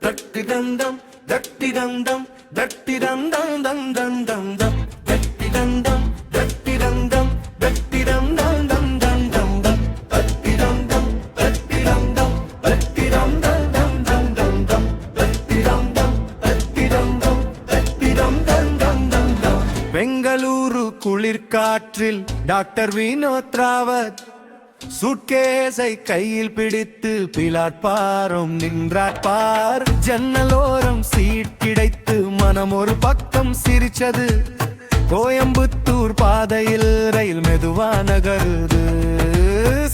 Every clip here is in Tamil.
தட்டி தந்தம் தட்டி தந்தம் தட்டி தந்தம் தந்தம் தந்தம் தட்டி தந்தம் தட்டி தந்தம் தட்டி தந்தம் தந்தம் தந்தம் தட்டி தந்தம் தட்டி தந்தம் தட்டி தந்தம் தந்தம் தந்தம் தட்டி தந்தம் தட்டி தந்தம் தட்டி தந்தம் தந்தம். பெங்களூரு குளிர்காற்றில் டாக்டர் வினோத் ராவத் சூட்கேஸை கையில் பிடித்து பிளாட்பாரம் நின்றார். ஜன்னலோரம் சீட் கிடைத்து மனம் ஒரு பக்கம் சிரிச்சது. கோயம்புத்தூர் பாதையில் ரயில் மெதுவா நகருது.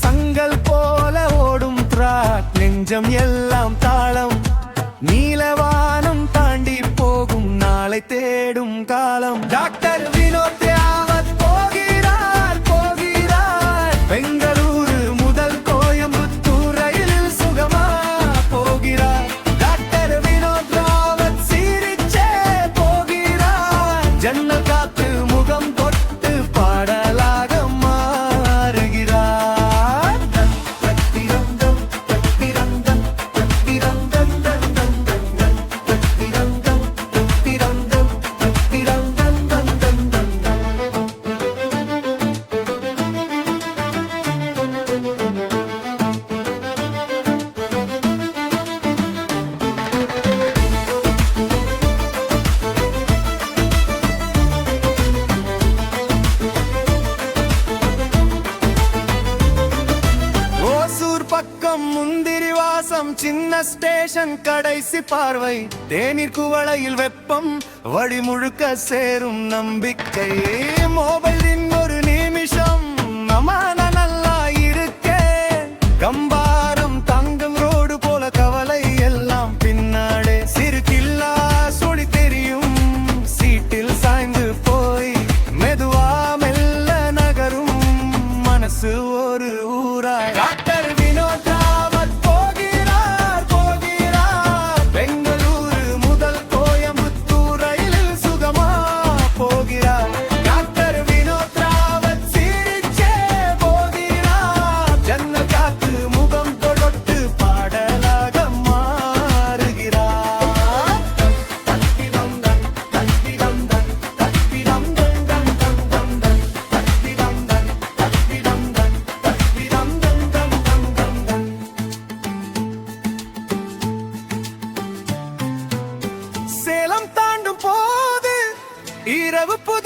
சங்கல் போல ஓடும் ட்ராக், நெஞ்சம் எல்லாம் தாளம். நீலவானம் தாண்டி போகும் நாளை தேடும் காலம். டாக்டர் வினோத் ராவத் போகிறார் போகிறார். பெங்களூரு முதல் கோயம்புத்தூர் ரயிலில் சுகமா போகிறார். டாக்டர் வினோத் ராவத் சிரிச்சே போகிறார். ஜன்னல் காத்து முகம் தொட்டு பாடலாக மாறுகிறார். தத்திரந்தம் தத்திரந்தம் தத்திரந்தம் தத்திரந்தம் தத்திரந்தம் தத்திரந்தம் தத்திரந்தம். ஓசூர் பக்கம் முந்திரி வாசம், சின்ன ஸ்டேஷன் கடைசி பார்வை. தேநீர் குவளையில் வெப்பம், வழி முழுக்க சேரும் நம்பிக்கை. மொபைலின் ஒரு நிமிஷம், அம்மா நான் நல்லா இருக்கேன். கம்பாரம் தங்கம் ரோடு போல கவலை எல்லாம் பின்னாடே. சிறுகில்லா சொடி தெரியும், சீட்டில் சாய்ந்து போய் மெதுவா மெல்ல நகரும் மனசு ஒரு ஊராய். டாக்டர் வினோத் ராவத் போகிறார் போகிறார். பெங்களூரு முதல் கோயம்புத்தூர் ரயிலில் சுகமா போகிறார். டாக்டர் வினோத் ராவத் சிரிச்சே போகிறார். ஜன்னல் காத்து முகம் தொட்டு பாடலாக மாறுகிறார். தட்டி தந்தன் தட்டி தந்தன் தட்டி தந்தன் தந்தம் தந்தன் தட்டி தந்தன் தட்டி தந்தன் தட்டி தந்தன் தந்தம் தந்தம். சேலம் தாண்டும் போது இரவு புது